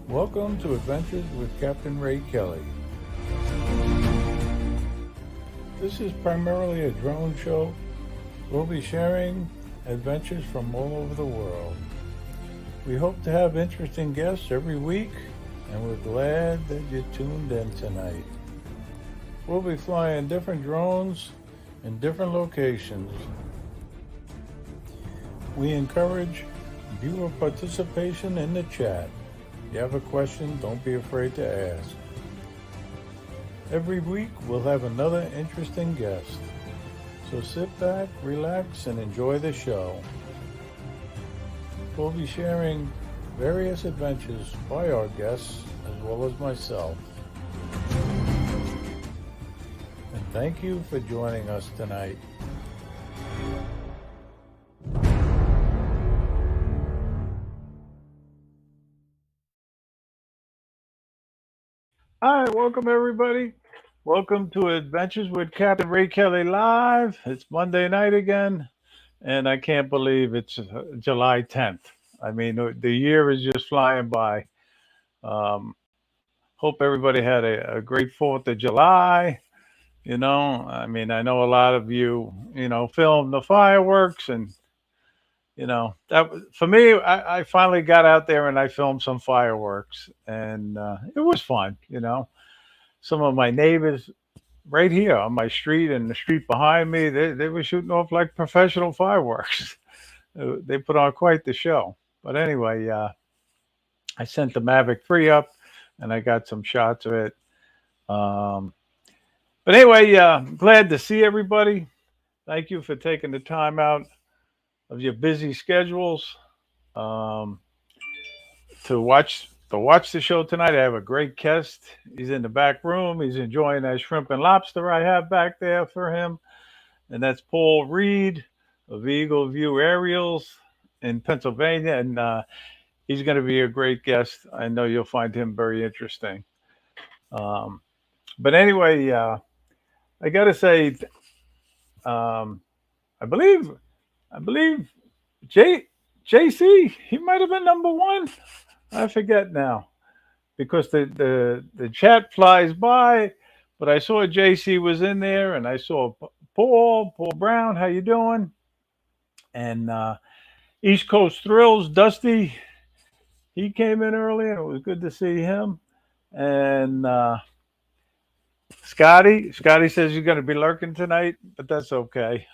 Welcome to Adventures with Captain Ray Kelly. This is primarily a drone show. We'll be sharing adventures from all over the world. We hope to have interesting guests every week, and we're glad that you tuned in tonight. We'll be flying different drones in different locations. We encourage viewer participation in the chat. If you have a question, don't be afraid to ask. Every week we'll have another interesting guest. So sit back, relax, and enjoy the show. We'll be sharing various adventures by our guests as well as myself. And thank you for joining us tonight. All right, welcome everybody. Welcome to Adventures with Captain Ray Kelly Live. It's Monday night again, and I can't believe it's July 10th. I mean, the year is just flying by. Um, Hope everybody had a great 4th of July. I mean, I know a lot of you, filmed the fireworks, and for me, I finally got out there and I filmed some fireworks, and it was fun. Some of my neighbors right here on my street and the street behind me, they were shooting off like professional fireworks. They put on quite the show. But anyway, I sent the Mavic 3 up and I got some shots of it. Um, but anyway, glad to see everybody. Thank you for taking the time out of your busy schedules um, to watch the show tonight. I have a great guest. He's in the back room. He's enjoying that shrimp and lobster I have back there for him. And that's Paul Reed of Eagle View Aerials in Pennsylvania. And he's going to be a great guest. I know you'll find him very interesting. But anyway, I got to say, um, I believe JC, he might have been number one. I forget now because the chat flies by. But I saw JC was in there, and I saw Paul Brown. How you doing? And East Coast Thrills, Dusty. He came in early, and it was good to see him. And Scotty says he's going to be lurking tonight, but that's okay.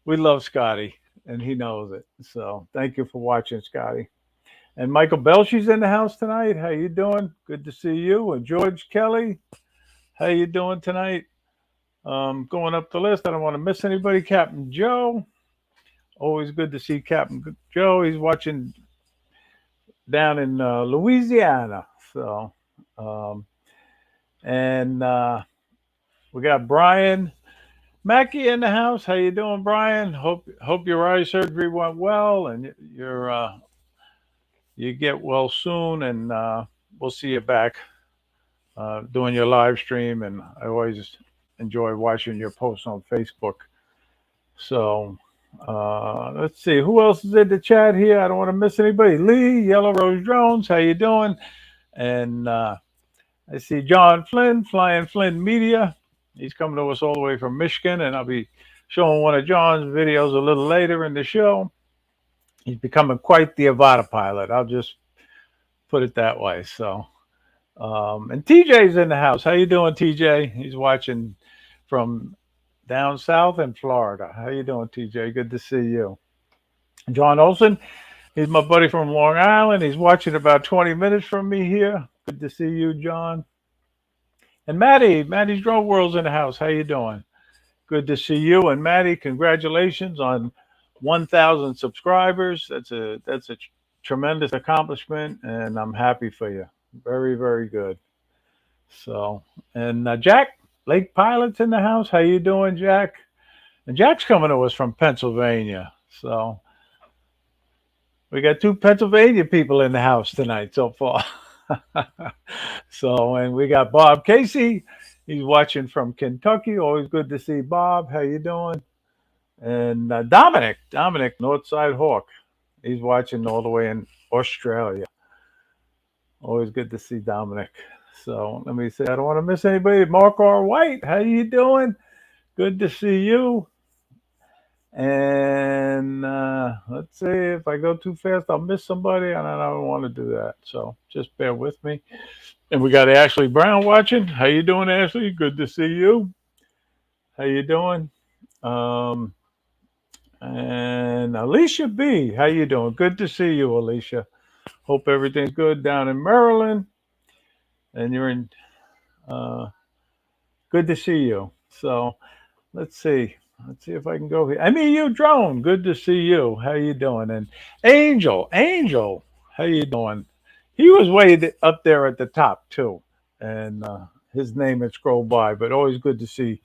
We love Scotty, and he knows it. So thank you for watching, Scotty. And Michael Belshie's in the house tonight. How you doing? Good to see you. And George Kelly, how you doing tonight? Going up the list. I don't want to miss anybody. Captain Joe, always good to see Captain Joe. He's watching down in Louisiana. So, and we got Brian Mackey in the house. How you doing, Brian? Hope your eye surgery went well, and you get well soon, and we'll see you back doing your live stream. And I always enjoy watching your posts on Facebook. So let's see who else is in the chat here. I don't want to miss anybody. Lee, Yellow Rose Jones, how you doing? And I see John Flynn, Flying Flynn Media. He's coming to us all the way from Michigan, and I'll be showing one of John's videos a little later in the show. He's becoming quite the Avata pilot. I'll just put it that way. So, and TJ's in the house. How you doing, TJ? He's watching from down south in Florida. How you doing, TJ? Good to see you. John Olson, he's my buddy from Long Island. He's watching about 20 minutes from me here. Good to see you, John. And Maddie's Drone World's in the house. How you doing? Good to see you. And Maddie, congratulations on 1,000 subscribers. That's a tremendous accomplishment, and I'm happy for you. Very, very good. So, and Jack Lake Pilot's in the house. How you doing, Jack? And Jack's coming to us from Pennsylvania. So we got 2 Pennsylvania people in the house tonight so far. So, and we got Bob Casey. He's watching from Kentucky. Always good to see Bob. How you doing? And Dominic, Northside Hawk. He's watching all the way in Australia. Always good to see Dominic. So let me say, I don't want to miss anybody. Mark R. White, how you doing? Good to see you. And let's see, if I go too fast, I'll miss somebody, and I don't want to do that. So just bear with me. And we got Ashley Brown watching. How you doing, Ashley? Good to see you. How you doing? Um, and Alicia B, how you doing? Good to see you, Alicia. Hope everything's good down in Maryland, and you're in. Uh, Good to see you. So let's see. Let's see if I can go here. I mean, you drone. Good to see you. How you doing? And Angel, how you doing? He was way up there at the top too, and his name had scrolled by. But always good to see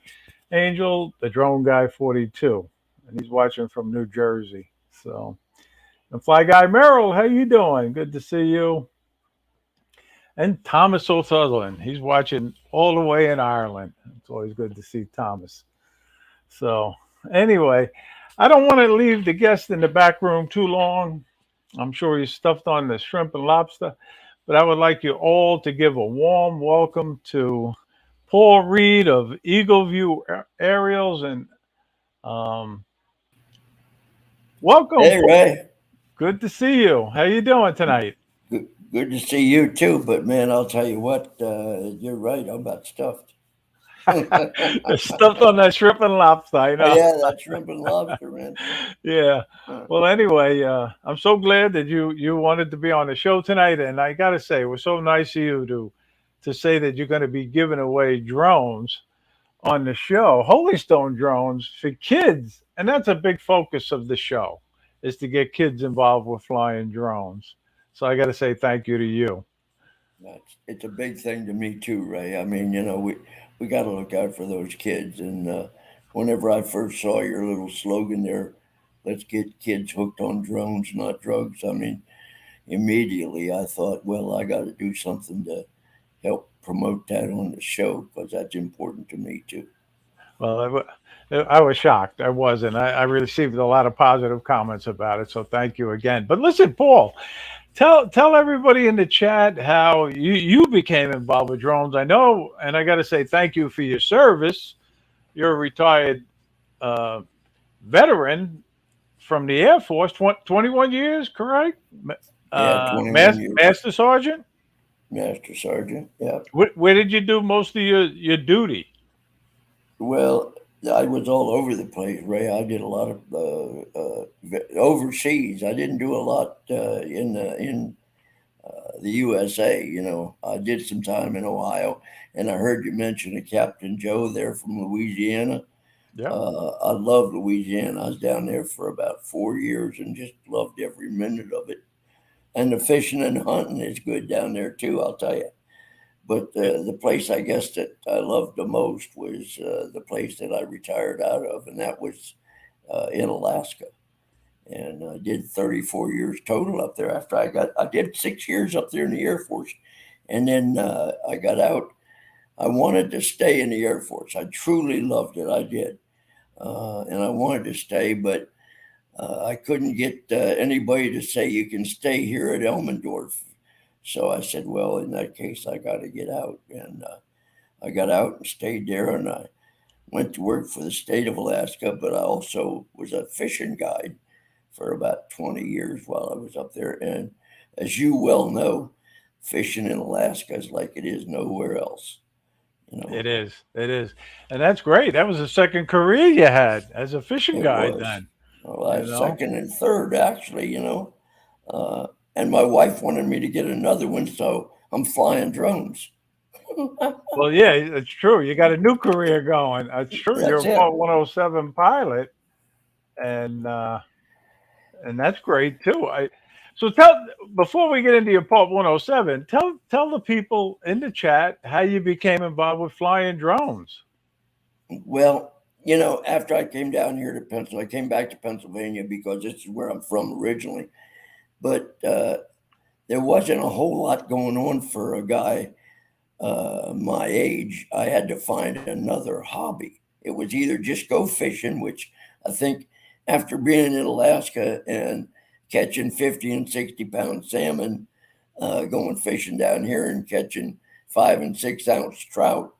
Angel, the drone guy, 42, and he's watching from New Jersey. So, and Fly Guy Merrill, how you doing? Good to see you. And Thomas O'Sutherland, he's watching all the way in Ireland. It's always good to see Thomas. So, anyway, I don't want to leave the guest in the back room too long. I'm sure he's stuffed on the shrimp and lobster, but I would like you all to give a warm welcome to Paul Reed of Eagle View Aerials, and um, welcome, Hey Paul. Ray, Good to see you. How you doing tonight? good to see you too. But man, I'll tell you what, you're right. I'm about stuffed. Stuffed on that shrimp and lobster, I know. Yeah, that shrimp and lobster, man. Yeah. Uh, Well, anyway, I'm so glad that you wanted to be on the show tonight, and I got to say, it was so nice of you to say that you're going to be giving away drones on the show, Holy Stone drones for kids, and that's a big focus of the show, is to get kids involved with flying drones. So I got to say thank you to you. it's a big thing to me too, Ray. I mean, we got to look out for those kids. And whenever I first saw your little slogan there, "Let's get kids hooked on drones, not drugs," I mean, immediately I thought, well, I got to do something to help promote that on the show because that's important to me too. Well, I was shocked. I wasn't. I received a lot of positive comments about it. So thank you again. But listen, Paul, tell everybody in the chat how you became involved with drones. I know, and I got to say thank you for your service. You're a retired uh, veteran from the Air Force, 21 years, correct? Yeah, 21 years. Master Sergeant. Master Sergeant. Yeah. Where did you do most of your duty? Well, I was all over the place, Ray. I did a lot of overseas. I didn't do a lot in the USA. I did some time in Ohio, and I heard you mention a Captain Joe there from Louisiana. Yep, I love Louisiana. I was down there for about 4 years and just loved every minute of it. And the fishing and hunting is good down there too. I'll tell you. But it, the place I guess that I loved the most was the place that I retired out of, and that was in Alaska. And I did 34 years total up there. I did 6 years up there in the Air Force, and then I got out. I wanted to stay in the Air Force. I truly loved it. I did, and I wanted to stay, but I couldn't get anybody to say you can stay here at Elmendorf. So I said, well, in that case, I got to get out. And I got out and stayed there. And I went to work for the state of Alaska, but I also was a fishing guide for about 20 years while I was up there. And as you well know, fishing in Alaska is like it is nowhere else. You know, it is. It is. And that's great. That was the second career you had as a fishing it guide was. then, Well, I you was know? second and third, actually. Uh, and my wife wanted me to get another one, so I'm flying drones. Well, yeah, it's true. You got a new career going. It's true. You're That's a it. Part 107 pilot, and uh, and that's great too. So tell before we get into your Part 107, tell the people in the chat how you became involved with flying drones. Well, after I came down here to Pennsylvania, I came back to Pennsylvania because this is where I'm from originally. But there wasn't a whole lot going on for a guy my age. I had to find another hobby. It was either just go fishing, which I think after being in Alaska and catching 50 and 60 pound salmon, going fishing down here and catching 5 and 6 ounce trout.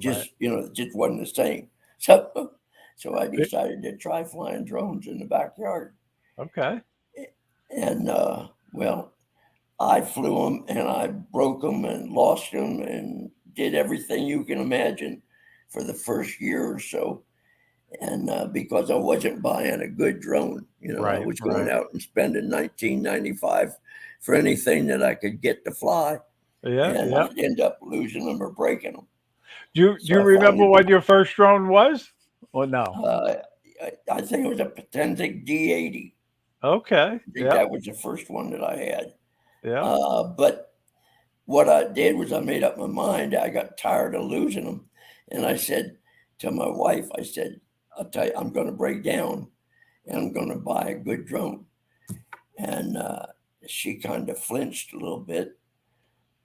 Right. Just wasn't the same. So I decided to try flying drones in the backyard. Okay. And well, I flew them and I broke them and lost them and did everything you can imagine for the first year or so. And because I wasn't buying a good drone, I Right. was going Right. out and spending 1995 for anything that I could get to fly, Yeah. and Yeah. I'd end up losing them or breaking them. Do you So I remember finally, what your first drone was? Or no? uh, I think it was a Patentic D80. Okay. I think Yep. that was the first one that I had. Yep. But what I did was I made up my mind. I got tired of losing them, and I said to my wife, I said, "I'll tell you, I'm going to break down, and I'm going to buy a good drone." And she kind of flinched a little bit,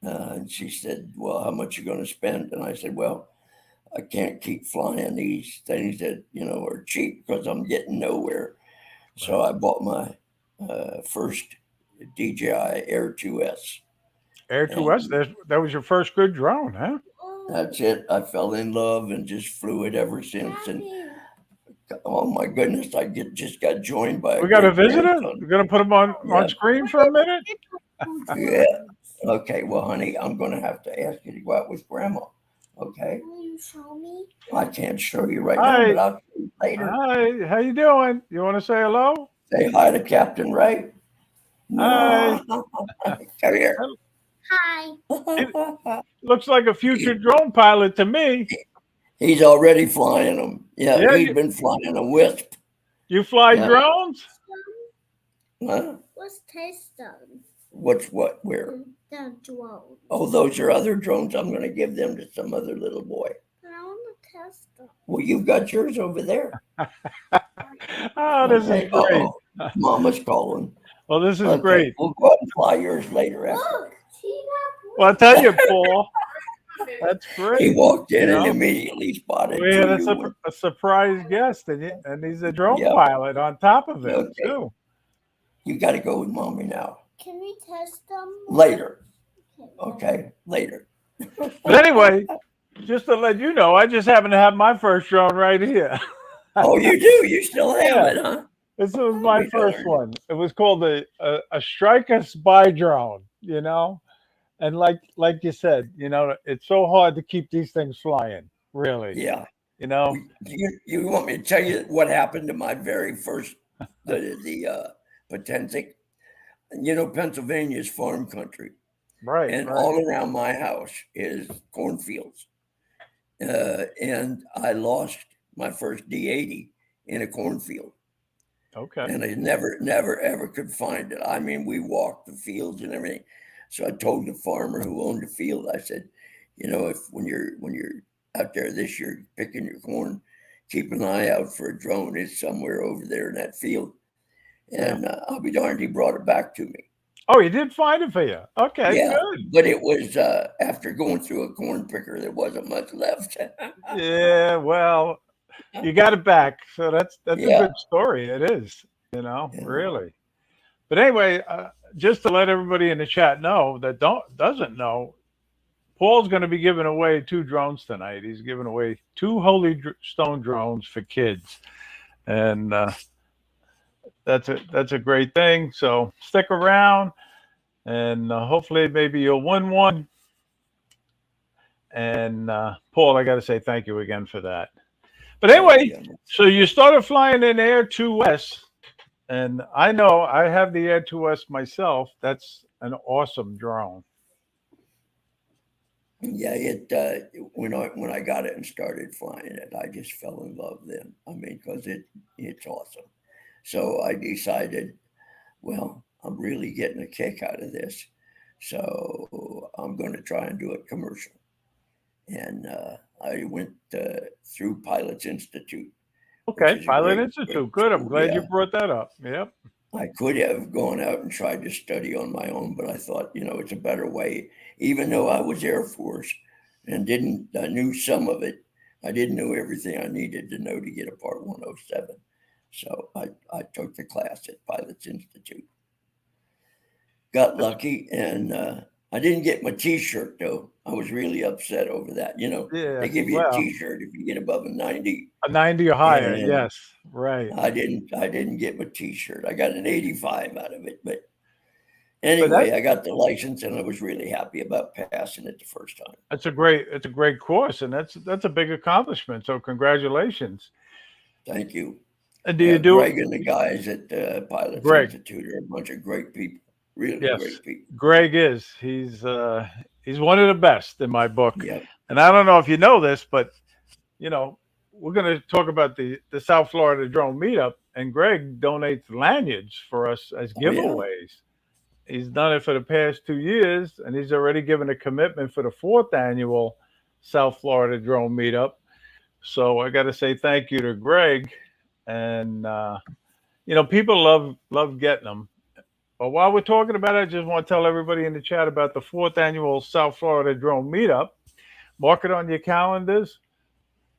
and she said, "Well, how much you going to spend?" And I said, "Well, I can't keep flying these things that are cheap because I'm getting nowhere." Right. So I bought my first DJI Air 2S. Air 2S. And That was your first good drone, huh? that's it. I fell in love and just flew it ever since. And oh my goodness, just got joined by a We got a great visitor. grandson. We're gonna put him on Yeah, screen for a minute. yeah. Okay, well, honey, I'm going to have to ask you to go out with Grandma. Okay, Will you show me? I can't show you right now, but Hi. I'll show you later. Hi. How you doing? You want to say hello? Say hi to Captain Ray. Hi. No, come here. Hi. It looks like a future drone pilot to me. He's already flying them. Yeah, Yeah. he's been flying a Wisp. You fly Yeah. drones? Huh? What's test them? What's what? Where? The drone. Oh, those are other drones. I'm going to give them to some other little boy. I want to test them. Well, you've got yours over there. Oh, this is Okay. great. Mama's calling. Well, this is Okay, great. we'll go out and fly yours later. After. Look, see Well, I'll tell you, Paul, that's He great. walked You in and know, immediately spotted we had two a, new ones. a surprise guest, and he's a drone Yep. pilot on top of it, Okay. too. You got to go with mommy now. Can we test them? Later. Okay, later. But anyway, just to let you know, I just happen to have my first drone right here. Oh, you do? You still have Yeah. it, huh? This was Oh, my we first darn. one. It was called a Striker spy drone, and like you said, it's so hard to keep these things flying, really. Yeah. You know, You want me to tell you what happened to my very first the Potentic? Pennsylvania is farm country, right, and right. all around my house is cornfields. And I lost my first D80 in a cornfield, Okay. and I never, ever could find it. I mean, we walked the fields and everything. So I told the farmer who owned the field, I said, if when you're out there this year picking your corn, keep an eye out for a drone. It's somewhere over there in that field. Yeah. And I'll be darned, he brought it back to me. Oh, you did find it for you. Okay, Yeah, good. but it was after going through a corn picker, there wasn't much left. Yeah, well, you got it back, so that's a Yeah, good story. It is, yeah. really. But anyway, just to let everybody in the chat know that doesn't know, Paul's going to be giving away 2 drones tonight. He's giving away 2 Holy Stone drones for kids, and that's a great thing. So stick around, and hopefully maybe you'll win one. And Paul, I got to say thank you again for that. But anyway, Yeah. so you started flying in Air 2S, and I know I have the Air 2S myself. That's an awesome drone. Yeah, when I got it and started flying it, I just fell in love then. I mean, because it's awesome. So I decided, well, I'm really getting a kick out of this, so I'm going to try and do it commercial. And I went through Pilots Institute, which Okay, is a Pilot great Institute. Good. I'm school. glad you Yeah, brought that up. Yep. I could have gone out and tried to study on my own, but I thought, it's a better way. Even though I was Air Force and I knew some of it, I didn't know everything I needed to know to get a Part 107. So I took the class at Pilots Institute. got lucky, and I didn't get my T-shirt though. I was really upset over that. Yeah. They give you a Well, T-shirt if you get above a 90, a 90 or higher. and Yes. Right. I didn't get my T-shirt. I got an 85 out of it, but But anyway, I got the license, and I was really happy about passing it the first time. it's a great course, and that's a big accomplishment. So congratulations. Thank you. And do Yeah, you do Greg and the guys at Pilots Greg? Institute are a bunch of great people, really Yes, great people. Greg is. He's one of the best in my book. Yeah. And I don't know if you know this, but you know we're going to talk about the South Florida Drone Meetup, and Greg donates lanyards for us as Oh yeah. giveaways. He's done it for the past 2 years, and he's already given a commitment for the fourth annual South Florida Drone Meetup. So I got to say thank you to Greg, and people love getting them. But while we're talking about it, I just want to tell everybody in the chat about the fourth annual South Florida Drone Meetup. Mark it on your calendars.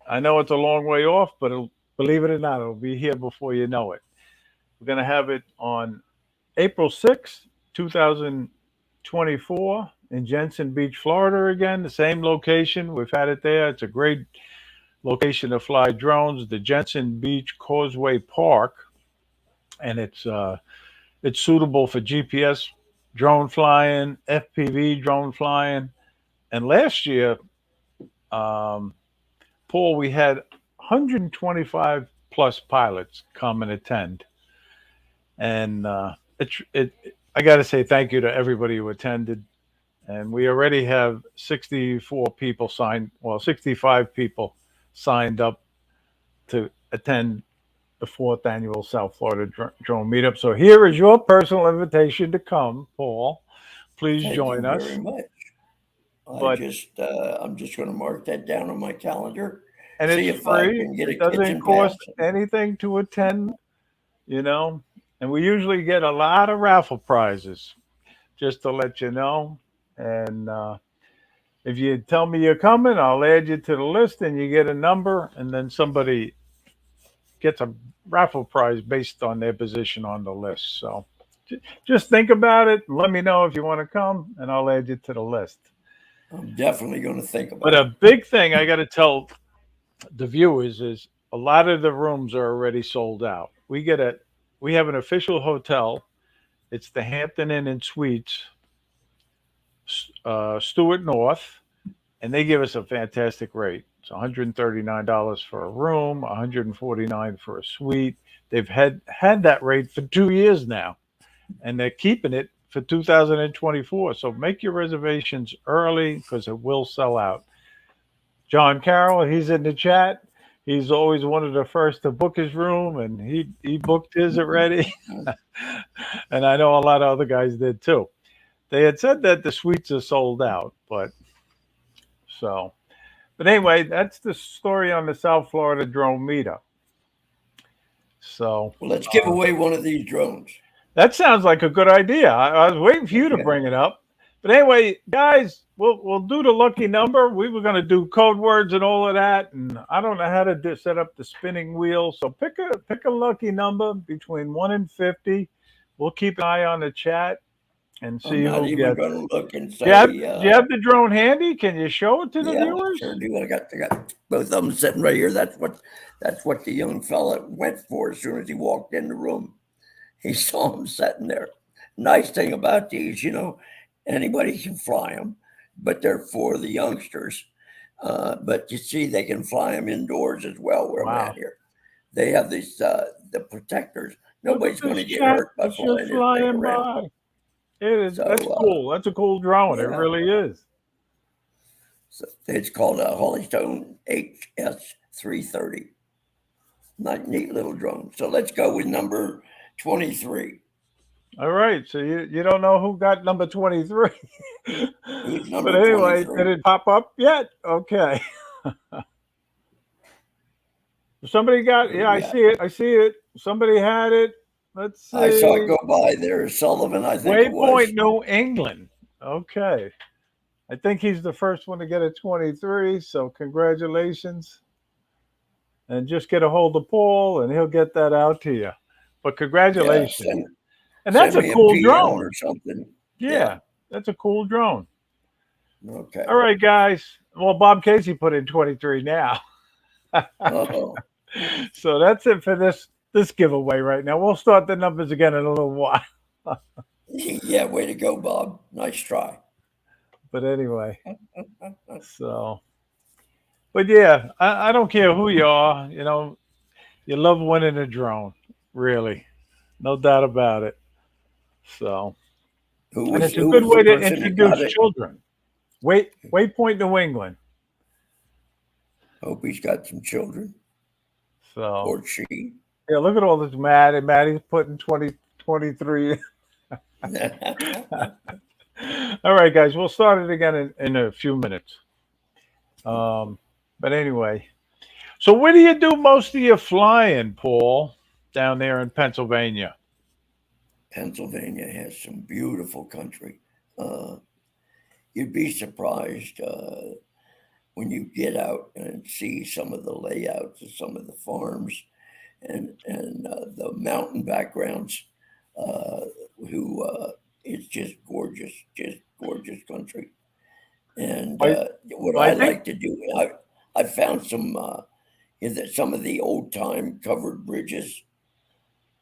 I know it's a long way off, but believe it or not, it'll be here before you know it. We're going to have it on April 6th, 2024 in Jensen Beach, Florida again, the same location. We've had it there. It's a great location to fly drones, the Jensen Beach Causeway Park, and it's suitable for GPS drone flying, FPV drone flying. And last year, um, Paul, we had 125 plus pilots come and attend, and I got to say thank you to everybody who attended. And we already have 64 people signed, well, 65 people signed up to attend the fourth annual South Florida Drone Meetup. So here is your personal invitation to come, Paul. Please Thank join you us. very much. But I'm just going to mark that down on my calendar. and See it's if I free. can get It a kitchen doesn't pass. cost anything to attend, you know. And we usually get a lot of raffle prizes, just to let you know. And if you tell me you're coming, I'll add you to the list, and you get a number, and then somebody gets a raffle prize based on their position on the list. So just think about it. Let me know if you want to come, and I'll add you to the list. I'm definitely going to think But about a it. big thing I got to tell the viewers is a lot of the rooms are already sold out. We have an official hotel. It's the Hampton Inn and Suites, Stewart North, and they give us a fantastic rate. It's $139 for a room, $149 for a suite. They've had that rate for 2 years now, and they're keeping it for 2024. So make your reservations early because it will sell out. John Carroll, he's in the chat. He's always one of the first to book his room, and he booked his already. And I know a lot of other guys did too. They had said that the suites are sold out, so. But anyway, that's the story on the South Florida Drone Meetup. So Well, let's give away one of these drones. that sounds like a good idea. I was waiting for you to Okay. bring it up. But anyway, guys, we'll do the lucky number. We were going to do code words and all of that, and I don't know how to set up the spinning wheel. So pick a lucky number between 1 and 50. We'll keep an eye on the chat and I'm see not who even gets. going to look and Do you say, have the drone handy? Can you show it to the yeah, I viewers? sure do. I got both of them sitting right here. That's what the young fella went for as soon as he walked in the room. He saw them sitting there. Nice thing about these, anybody can fly them, but they're for the youngsters. But you see, they can fly them indoors as well where I'm Wow. at here. They have these the protectors. Nobody's going to This get chat hurt by is flying just this thing flying around. by. It is. So, That's cool. That's a cool drone. It yeah. really is. So it's called a Hollystone HS330. Neat little drone. So let's go with number 23. All right. So you don't know who got number 23. Who's But number anyway, 23? did it pop up yet? Okay. Somebody got, Who yeah, we I got? see it. I see it. Somebody had it. Let's see. I saw it go by there. Sullivan, I think it was. Waypoint, New England. Okay. I think he's the first one to get a 23. So congratulations. And just get a hold of Paul and he'll get that out to you. But Yeah, congratulations. send And that's a me a cool PM drone. or something. Yeah. Yeah, that's a cool drone. Okay. All right, guys. Well, Bob Casey put in 23 now. Oh, So that's it for this giveaway right now. We'll start the numbers again in a little while. yeah. Way to go, Bob. Nice try. But anyway, so but yeah, I don't care who you are, you love winning a drone. Really. No doubt about it. So and it's a Who good was the way to person that introduce got it? children. Waypoint, New England. Hope he's got some children So or she. yeah, look at all this Matt and Maddie's putting 2023. All right, guys, we'll start it again in a few minutes. Um, but anyway, so where do you do most of your flying, Paul? Down there in Pennsylvania. Pennsylvania has some beautiful country. Uh, you'd be surprised when you get out and see some of the layouts of some of the farms and the mountain backgrounds. Uh, who It's just gorgeous country. And I, what I I think. like to do, I found some some of the old time covered bridges.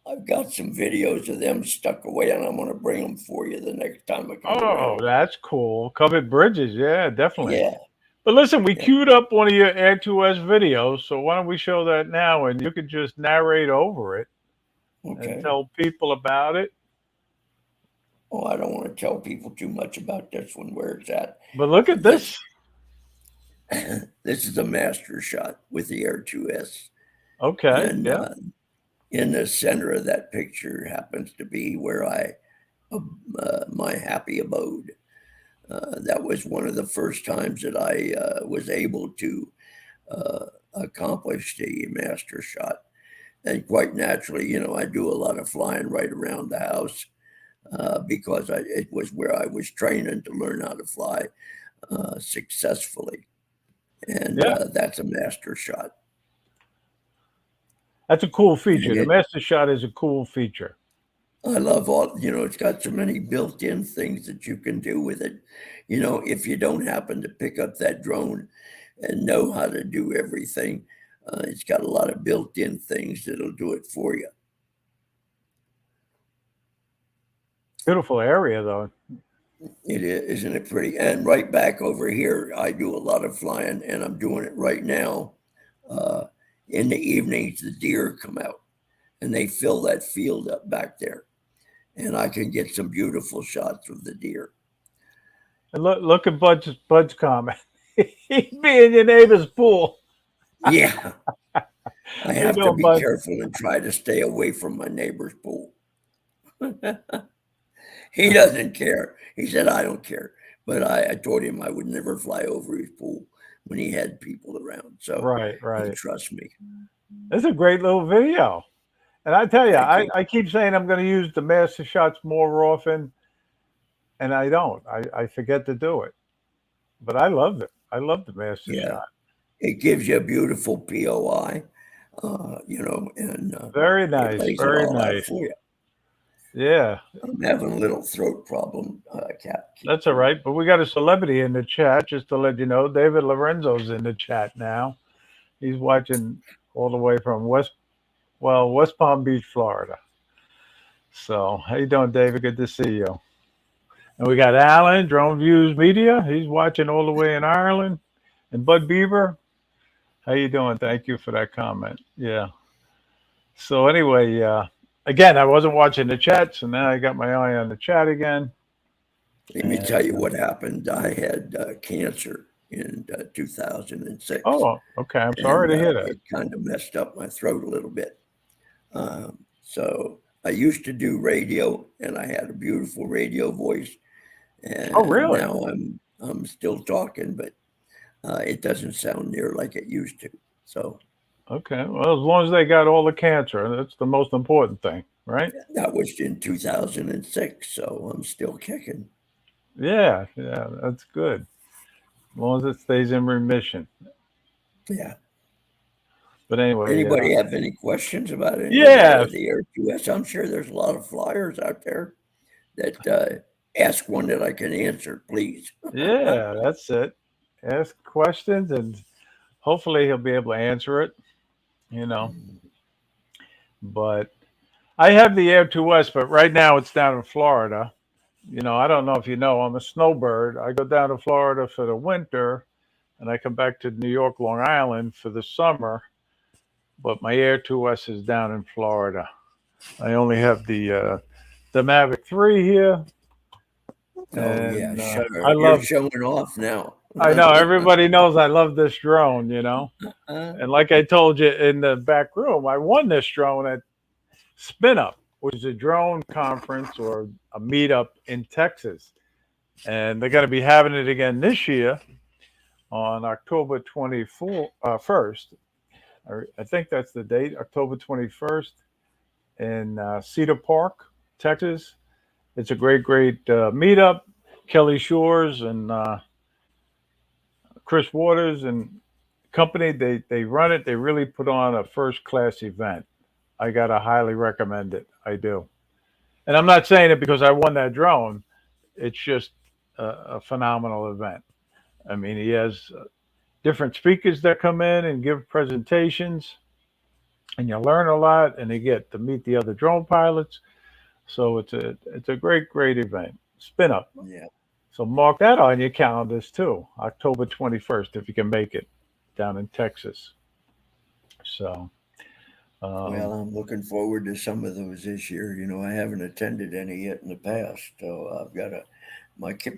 I've got some videos of them stuck away, and I'm going to bring them for you the next time I come Oh, around. that's cool. Covered bridges, yeah, definitely. Yeah, But listen, we yeah. queued up one of your Air 2S videos, so why don't we show that now and you could just narrate over it and Okay. tell people about it. Oh, I don't want to tell people too much about this one where it's at. But look at This this. this is a master shot with the Air 2S, Okay, and yeah. in the center of that picture happens to be where my happy abode. That was one of the first times that I was able to uh, accomplish the master shot. And quite naturally, I do a lot of flying right around the house because it was where I was training to learn how to fly successfully. And Yeah. that's a master shot. That's a cool And feature. The master shot is a cool feature. I love it's got so many built in things that you can do with it. If you don't happen to pick up that drone and know how to do everything, it's got a lot of built in things that'll do it for you. Beautiful area though. It is, isn't it pretty? And right back over here, I do a lot of flying, and I'm doing it right now. Uh, in the evenings, the deer come out and they fill that field up back there, and I can get some beautiful shots of the deer. And look at Bud's comment. He'd be in your neighbor's pool. Yeah, I How you have to doing, be Bud? careful and try to stay away from my neighbor's pool. He doesn't care. He said, I don't care. But I told him I would never fly over his pool when he had people around. So Right, he right. trusts me. It's a great little video. And I tell you, Thank you. I keep saying I'm going to use the master shots more often, and I don't. I forget to do it. But I loved it. I love the master Yeah. shot. It gives you a beautiful POI, and Very it nice. lays it Very all out nice. for you. Yeah, I'm having a little throat problem, Cap. that's all right. But we got a celebrity in the chat, just to let you know. David Lorenzo's in the chat now. He's watching all the way from West Palm Beach, Florida. So, how you doing, David? Good to see you. And we got Alan, Drone Views Media. He's watching all the way in Ireland. And Bud Beaver, how you doing? Thank you for that comment. Yeah. So anyway, again, I wasn't watching the chat, so now I got my eye on the chat again. Let me And tell you what happened. I had cancer in 2006, oh, okay. I'm sorry and to hear that. it kind of messed up my throat a little bit. So I used to do radio, and I had a beautiful radio voice. Oh, And really? now I'm still talking, but it doesn't sound near like it used to. So Okay. Well, as long as they got all the cancer, that's the most important thing, right? that was in 2006. So I'm still kicking. Yeah, yeah, that's good. As long as it stays in remission. Yeah. But anyway, Anybody have any questions about any of yeah, the Air 2S? I'm sure there's a lot of flyers out there that ask one that I can answer, please. Yeah, that's it. Ask questions and hopefully he'll be able to answer it, you know. But I have the Air 2S, but right now it's down in Florida. I don't know if you know, I'm a snowbird. I go down to Florida for the winter and I come back to New York, Long Island for the summer. But my Air 2S is down in Florida. I only have the Mavic 3 here, Oh yeah, and sure. I You're love. showing off now. I know everybody knows I love this drone, Uh, and like I told you in the back room, I won this drone at Spin Up, which is a drone conference or a meetup in Texas, and they're going to be having it again this year on October 21st. I think that's the date, October 21st in Cedar Park, Texas. It's a great meetup. Kelly Shores and Chris Waters and company, they run it. They really put on a first class event. I gotta highly recommend it. I do. And I'm not saying it because I won that drone. It's just a phenomenal event. I mean, he has different speakers that come in and give presentations, and you learn a lot, and you get to meet the other drone pilots. So it's a great event. Spin up. yeah. So mark that on your calendars too. October 21st, if you can make it, down in Texas. So Well, um, I'm looking forward to some of those this year. I haven't attended any yet in the past, so I've got to.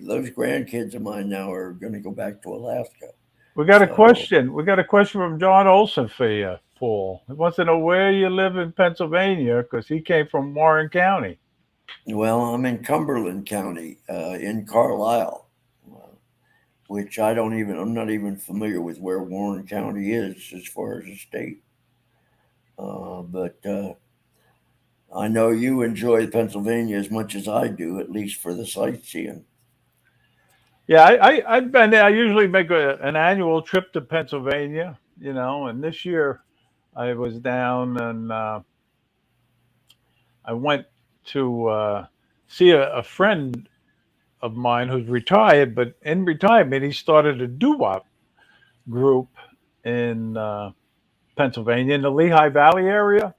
Those grandkids of mine now are going to go back to Alaska. we got a So, question. We got a question from John Olson for you, Paul. He wants to know where you live in Pennsylvania because he came from Warren County. well, I'm in Cumberland County, in Carlisle, uh, which I'm not even familiar with where Warren County is as far as a state. But I know you enjoy Pennsylvania as much as I do, at least for the sightseeing. Yeah, I've been there. I usually make an annual trip to Pennsylvania, and this year I was down and I went to see a friend of mine who's retired, but in retirement, he started a doo-wop group in Pennsylvania, in the Lehigh Valley area.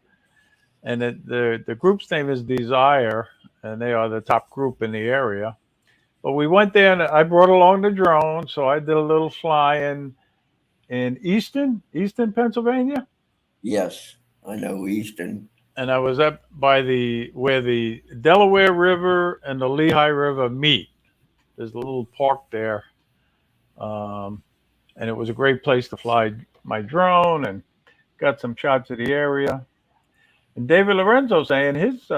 And the group's name is Desire, and they are the top group in the area. But we went there, and I brought along the drone, so I did a little fly in Easton, Pennsylvania, Yes, I know Easton. and I was up by the where the Delaware River and the Lehigh River meet. There's a little park there, um, and it was a great place to fly my drone and got some shots of the area. And David Lorenzo saying his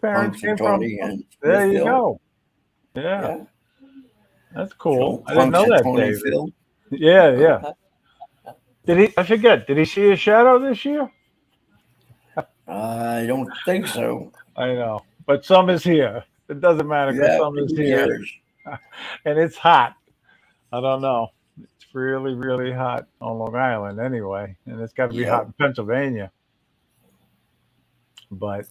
parents came from. Punxsutawney and There you Smithville. go. Yeah, Yeah. that's cool. So I didn't know that, Punxsutawney David. Phil. Yeah, yeah. Uh, Did he? I forget. Did he see a shadow this year? I don't think so. I know, but some is here. It doesn't matter because Yeah, some is who here, cares? and it's hot. I don't know. It's really hot on Long Island anyway, and it's got to be hot Yep. in Pennsylvania. But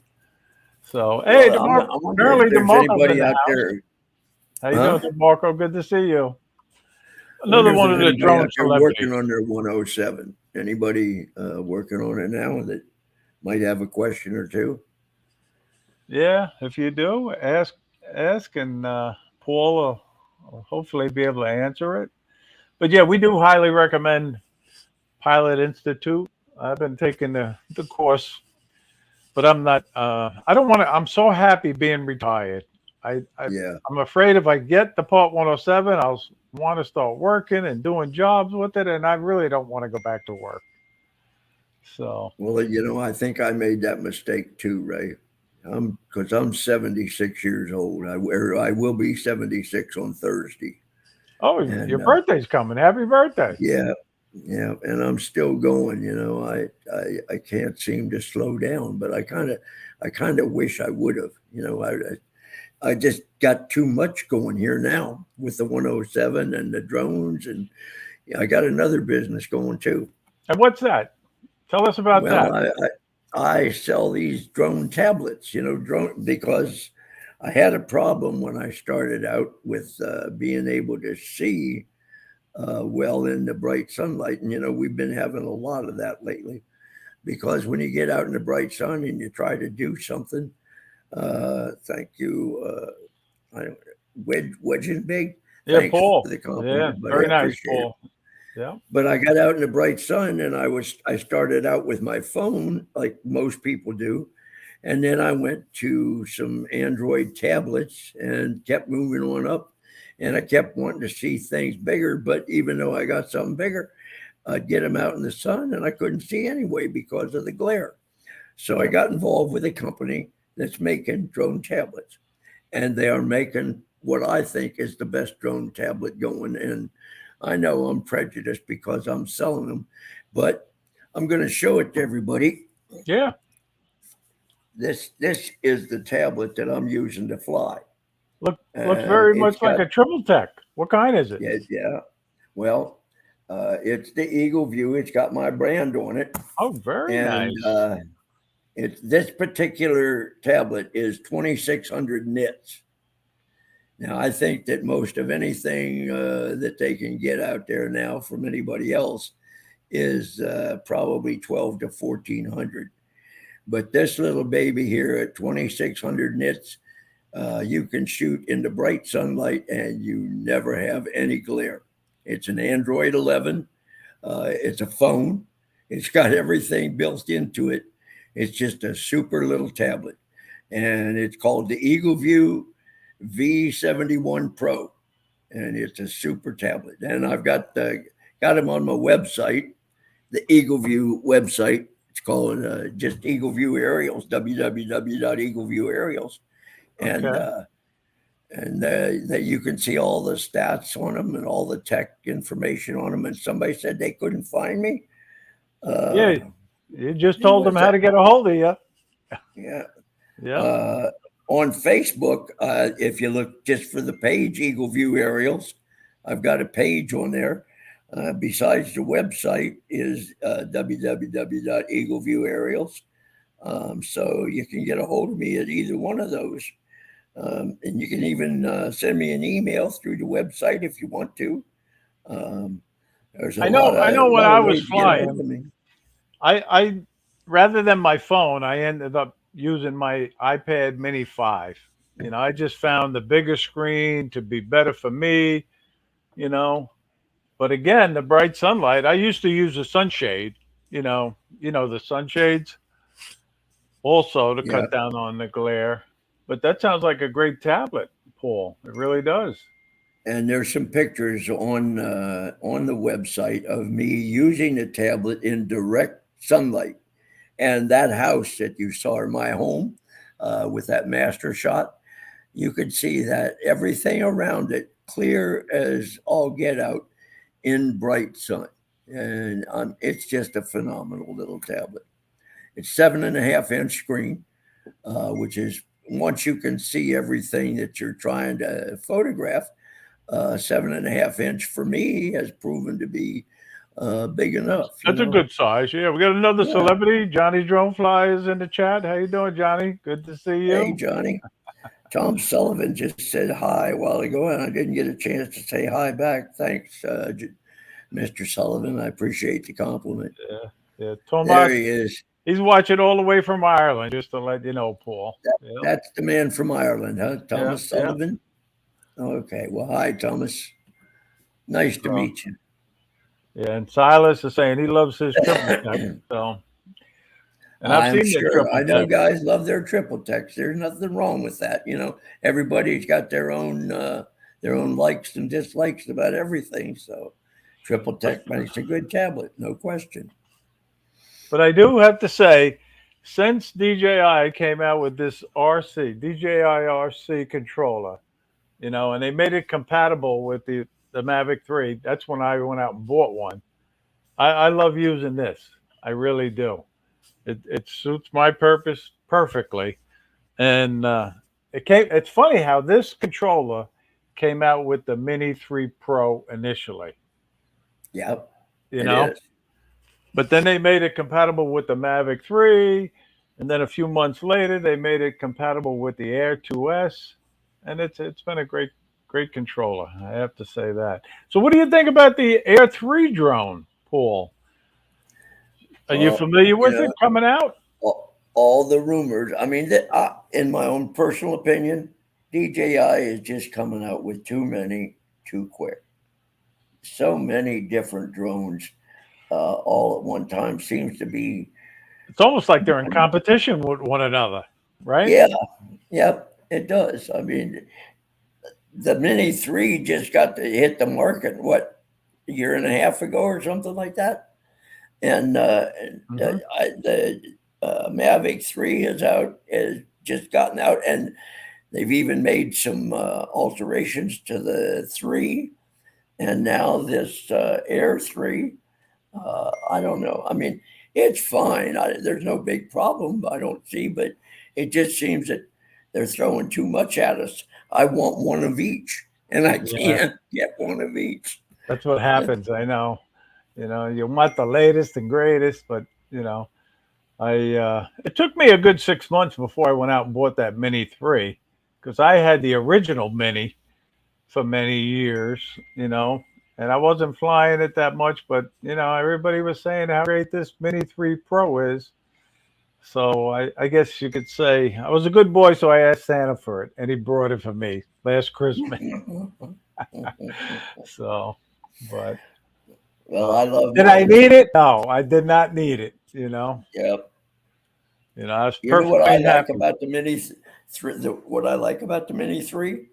so, hey, Well, Demarco. I wonder if Apparently, there's Demarco's in anybody the out house. there. How you doing, Huh? Demarco? Good to see you. I wonder Another if one there's of the anybody drone out there celebrities. working on their 107. Anybody working on it now that might have a question or two? Yeah, if you do, ask, and Paul will hopefully be able to answer it. But yeah, we do highly recommend Pilot Institute. I've been taking the course, but I'm not. I don't want to. I'm so happy being retired. I, I Yeah. I'm afraid if I get the Part 107, I'll want to start working and doing jobs with it, and I really don't want to go back to work. So, Well, I think I made that mistake too, Ray. Because I'm 76 years old. I will be 76 on Thursday, oh, your and birthday's coming. Happy birthday! yeah, yeah, and I'm still going. I can't seem to slow down, but I kind of wish I would have. I just got too much going here now with the 107 and the drones, and I got another business going too. And what's that? Tell us about Well, that. I sell these drone tablets, drone because I had a problem when I started out with being able to see well in the bright sunlight. And, we've been having a lot of that lately because when you get out in the bright sun and you try to do something, thank you, Wedge Big. Yeah, Thanks for Paul. the Yeah, compliment, buddy. very I nice, appreciate it. Paul. Yeah. But I got out in the bright sun and I started out with my phone like most people do. And then I went to some Android tablets and kept moving on up. And I kept wanting to see things bigger. But even though I got something bigger, I'd get them out in the sun and I couldn't see anyway because of the glare. So I got involved with a company that's making drone tablets. And they are making what I think is the best drone tablet going. And I know I'm prejudiced because I'm selling them, but I'm going to show it to everybody. Yeah. This is the tablet that I'm using to fly, Looks and very it's much like got a triple tech. What kind is it? yeah. Well, it's the Eagle View. It's got my brand on it, Oh, very and nice. it's this particular tablet is 2,600 nits. Now, I think that most of anything that they can get out there now from anybody else is probably 12 to 1,400. But this little baby here at 2,600 nits, you can shoot in the bright sunlight and you never have any glare. It's an Android 11. It's a phone. It's got everything built into it. It's just a super little tablet. And it's called the Eagle View V71 Pro. And it's a super tablet. And I've got them on my website, the Eagle View website. It's called just Eagle View Aerials, www.eagleviewaerials. And Okay. that you can see all the stats on them and all the tech information on them. And somebody said they couldn't find me. Yeah. Uh, You just who told them was how that? to get a hold of you. Yeah. Yeah. Uh, on Facebook, if you look just for the page Eagle View Aerials, I've got a page on there. Besides the website is www.eagleviewaerials. So you can get a hold of me at either one of those. And you can even send me an email through the website if you want to. Um, there's a I lot know. I of know. When I was ways to get a hold flying, of me. I rather than my phone, I ended up using my iPad Mini 5. I just found the bigger screen to be better for me. You know, but again, the bright sunlight. I used to use a sunshade. The sunshades also to Yeah, cut down on the glare. But that sounds like a great tablet, Paul. It really does. and there's some pictures on the website of me using the tablet in direct sunlight. And that house that you saw in my home with that master shot, you could see that everything around it clear as all get out in bright sun. And it's just a phenomenal little tablet. It's 7.5 inch screen, which is once you can see everything that you're trying to photograph, 7.5 inch for me has proven to be big enough. That's a good size. Yeah, we got another Yeah. celebrity. Johnny Drone Flies in the chat. How you doing, Johnny? Good to see Hey, you. Johnny. Tom Sullivan just said hi a while ago, and I didn't get a chance to say hi back. Thanks, Mr. Sullivan. I appreciate the compliment. Yeah, yeah. There Tomas, he is. he's watching all the way from Ireland, just to let you know, Paul. Yeah, That's the man from Ireland, huh? yeah, Thomas yeah. Sullivan. Okay. Well, hi, Thomas. Nice to So, meet you. yeah, and Silas is saying he loves his triple tech. So, and I've I'm seen the sure. triple I know tech. guys love their triple techs. There's nothing wrong with that. Everybody's got their own likes and dislikes about everything. So, triple tech makes a good tablet, no question. But I do have to say, since DJI came out with this DJI RC controller, and they made it compatible with the Mavic 3, that's when I went out and bought one. I love using this. I really do. It suits my purpose perfectly. And it's funny how this controller came out with the Mini 3 Pro initially, Yep, you it know? is. But then they made it compatible with the Mavic 3, And then a few months later, they made it compatible with the Air 2S, and it's been a great controller. I have to say that. So, what do you think about the Air 3 drone, Paul? Are you Well, familiar you with it know, coming out? all the rumors. I mean, in my own personal opinion, DJI is just coming out with too many too quick. So many different drones all at one time seems to be. It's almost like they're in competition with one another, right? Yeah, yep, it does. I mean, the Mini 3 just got to hit the market, what, a year and a half ago or something like that? And Hmm. the Mavic 3 is out, has just gotten out, and they've even made some alterations to the 3. And now this Air 3, I don't know. I mean, it's fine. There's no big problem I don't see, but it just seems that they're throwing too much at us. I want one of each, and I Yeah, can't get one of each. that's what happens. I know. You want the latest and greatest, but you know, I it took me a good 6 months before I went out and bought that Mini 3 because I had the original Mini for many years, and I wasn't flying it that much, but everybody was saying how great this Mini 3 Pro is. So I guess you could say I was a good boy, so I asked Santa for it, and he brought it for me last Christmas. So, but Well, I love did I mine. need it? No, I did not need it. Yep. I was You know what I perfectly like happy. about the Mini 3? What I like about the Mini 3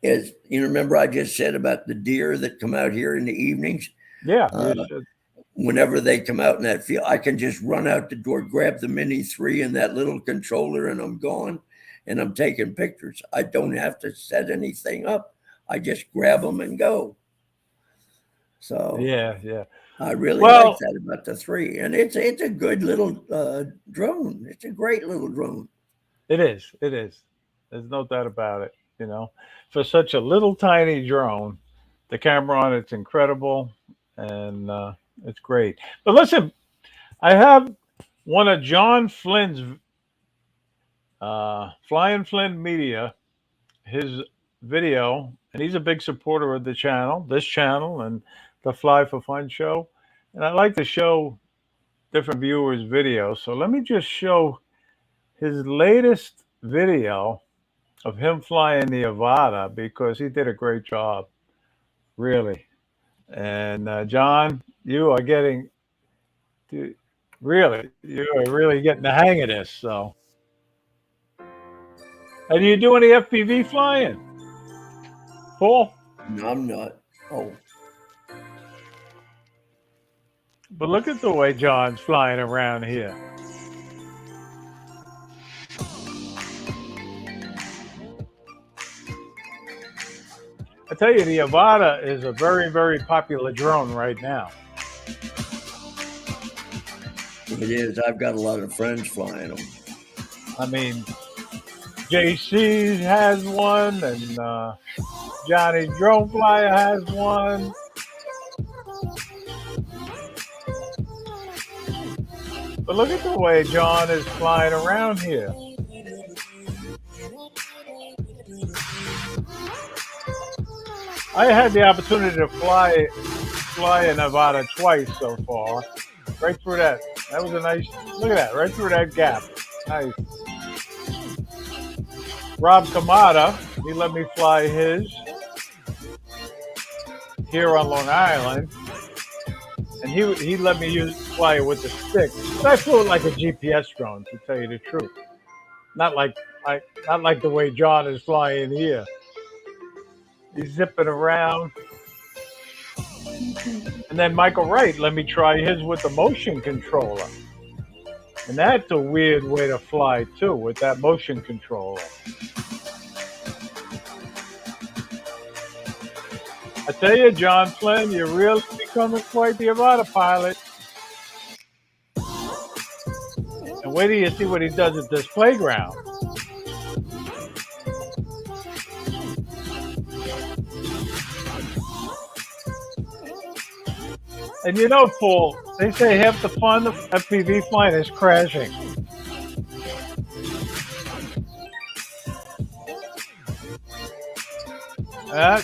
is, remember I just said about the deer that come out here in the evenings? Yeah, Uh, you should. Whenever they come out in that field, I can just run out the door, grab the Mini 3 and that little controller, and I'm gone. And I'm taking pictures. I don't have to set anything up. I just grab them and go. So Yeah, yeah. I really like Well, that about the 3, and it's a good little drone. It's a great little drone. it is. It is. There's no doubt about it. For such a little tiny drone, the camera on it's incredible, and it's great. But listen, I have one of John Flynn's Flying Flynn Media, his video, and he's a big supporter of the channel, this channel, and the Fly for Fun show. And I like to show different viewers videos. So let me just show his latest video of him flying the Avata because he did a great job, really. And John, you are getting really, you are really getting the hang of this. So, and do you do any FPV flying, Paul? No, I'm not. Oh, But look at the way John's flying around here. I tell you, the Avata is a very popular drone right now. it is. I've got a lot of friends flying them. I mean, JC has one, and Johnny Drone Flyer has one. But look at the way John is flying around here. I had the opportunity to fly in Nevada twice so far. Right through that. That was a nice look at that, right through that gap. Nice. Rob Kamada, he let me fly his here on Long Island. And he let me fly it with the stick. But I flew it like a GPS drone, to tell you the truth. Not like the way John is flying here. He's zipping around. And then Michael Wright let me try his with the motion controller. And that's a weird way to fly too, with that motion controller. I tell you, John Flynn, you're really becoming quite the Avata pilot. And wait till you see what he does at this playground. And Paul, they say half the fun of FPV flying is crashing.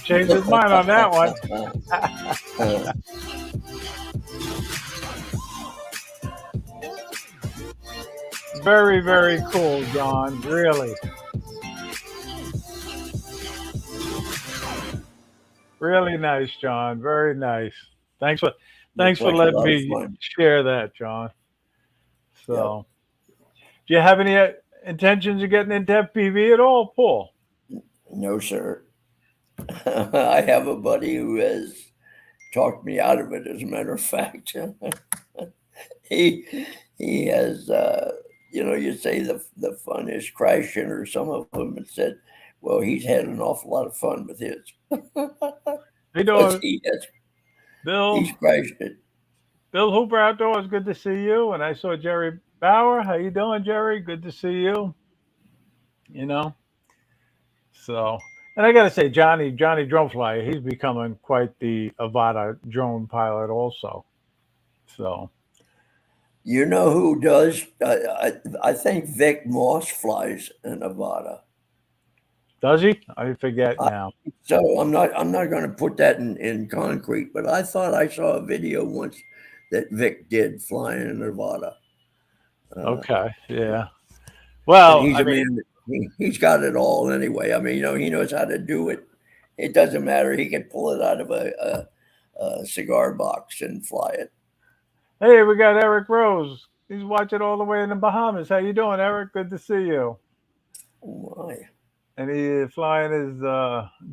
Changed his mind on that one. Very, very cool, John. Really, really nice, John. Very nice. Thanks for thanks Looks for like a letting lot of me fun. share that, John. Yep. So, do you have any intentions of getting into FPV at all, Paul? No, sir. I have a buddy who has talked me out of it. As a matter of fact, he he has. You say the fun is crashing, or some of them, and said, well, he's had an awful lot of fun with his How you because doing, Bill? he's crashed it. Bill Hooper Outdoors. Good to see you. And I saw Jerry Bauer. How you doing, Jerry? Good to see you. You know. So, and I got to say, Johnny Dronefly, he's becoming quite the Avata drone pilot, also. So, You know who does? I think Vic Moss flies in Nevada. does he? I forget I, now. so I'm not going to put that in concrete, but I thought I saw a video once that Vic did flying in Nevada. Uh, Okay, and yeah. Well, he's I a mean, man. He's got it all anyway. I mean, he knows how to do it. It doesn't matter. He can pull it out of a cigar box and fly it. hey, we got Eric Rose. He's watching all the way in the Bahamas. How you doing, Eric? Good to see you. Oh my! And he is flying his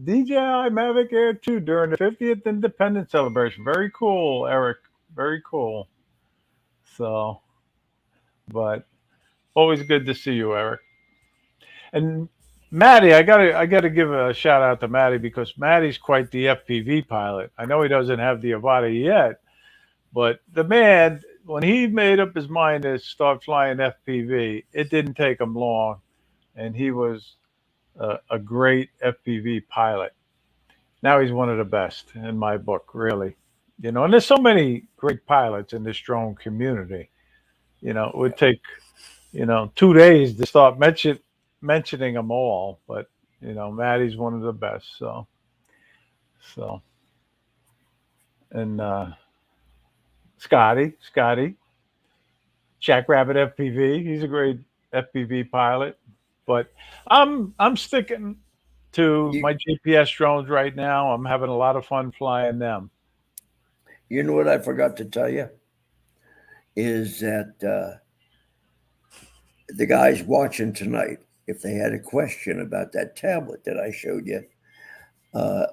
DJI Mavic Air 2 during the 50th Independence celebration. Very cool, Eric. Very cool. So, but always good to see you, Eric. And Maddie, I gotta give a shout out to Maddie because Maddie's quite the FPV pilot. I know he doesn't have the Avata yet, but the man, when he made up his mind to start flying FPV, it didn't take him long, and he was a great FPV pilot. Now he's one of the best in my book, really. And there's so many great pilots in this drone community. It would take 2 days to start mentioning them all, but Maddie's one of the best. So, and Scotty, Jackrabbit FPV. He's a great FPV pilot, but I'm sticking to You my GPS drones right now. I'm having a lot of fun flying them. you know what I forgot to tell you is that the guys watching tonight, if they had a question about that tablet that I showed you,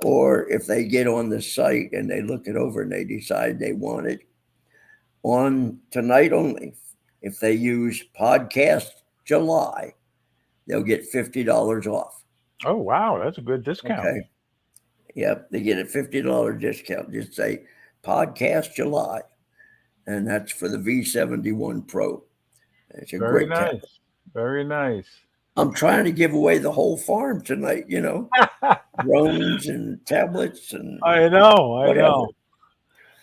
or if they get on the site and they look it over and they decide they want it on tonight only, if they use podcast July, they'll get $50 off. Oh wow, that's a good discount. Okay. Yep. They get a $50 discount. Just say podcast July. And that's for the V71 Pro. It's a Very great tablet. nice. Very nice. I'm trying to give away the whole farm tonight, drones and tablets and I whatever. know.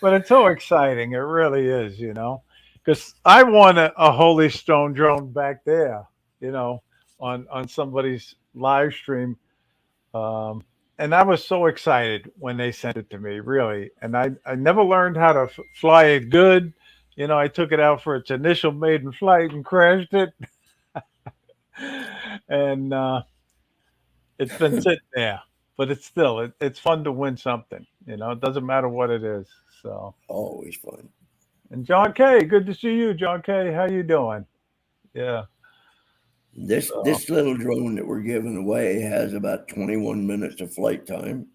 But it's so exciting. It really is. Because I won a Holy Stone drone back there, you know, on somebody's live stream. Um, and I was so excited when they sent it to me, really. And I never learned how to fly it good. I took it out for its initial maiden flight and crashed it. And it's been sitting there. But it's fun to win something. It doesn't matter what it is. So. Always fun. And John K, good to see you, John K. How you doing? Yeah. This So, this little drone that we're giving away has about 21 minutes of flight time,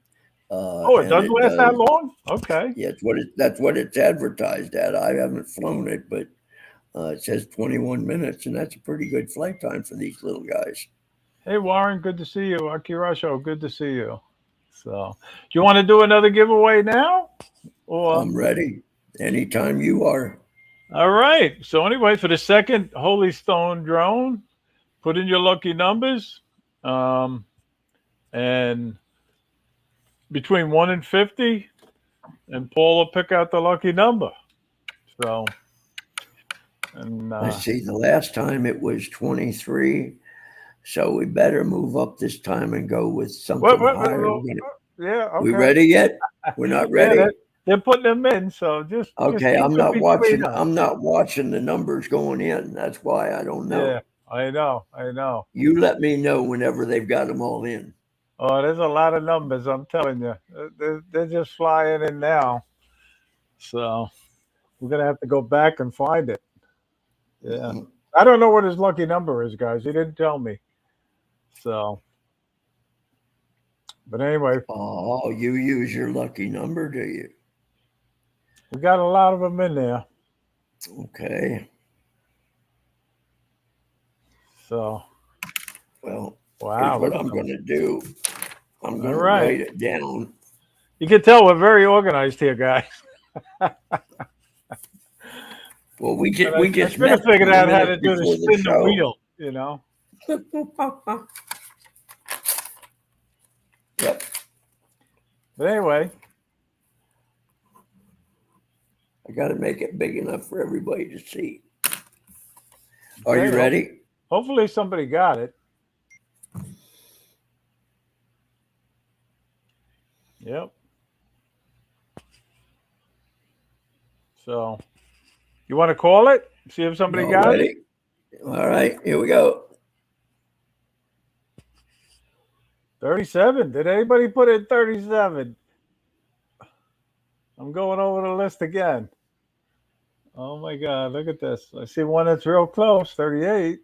oh, it and does it last that does. long? Okay. Yeah, that's what it's advertised at. I haven't flown it, but it says 21 minutes, and that's a pretty good flight time for these little guys. Hey, Warren, good to see you. Akirasho, good to see you. So, do you want to do another giveaway now? Or I'm ready anytime you are. all right. So anyway, for the second Holy Stone drone, put in your lucky numbers, um, and between 1 and 50, and Paul will pick out the lucky number. So, and I see the last time it was 23, so we better move up this time and go with what, something what, higher. what, We're gonna Yeah. We Okay. ready yet? We're not Yeah, ready. they're putting them in. So just Okay, keep I'm it not between watching. us. I'm not watching the numbers going in. That's why I don't know. Yeah, I know. I know. You let me know whenever they've got them all in. Oh, there's a lot of numbers. I'm telling you, they're just flying in now. So we're gonna have to go back and find it. Yeah. Mhm. I don't know what his lucky number is, guys. He didn't tell me. So, but anyway, Oh, you use your lucky number, do you? we got a lot of them in there. Okay. So, Well, here's wow, what look at I'm them. going to do. I'm All going to right. write it down. You can tell we're very organized here, guys. Well, And we I just should have met figured 20 out how minutes to do the before the spin the show. wheel, you know. Yep. But anyway, I got to make it big enough for everybody to see. Are okay. you ready? Hopefully somebody got it. Yep. So, you want to call it? See if somebody Y'all got it? ready? All right, here we go. 37. Did anybody put in 37? I'm going over the list again. Oh my God, look at this. I see one that's real close, 38.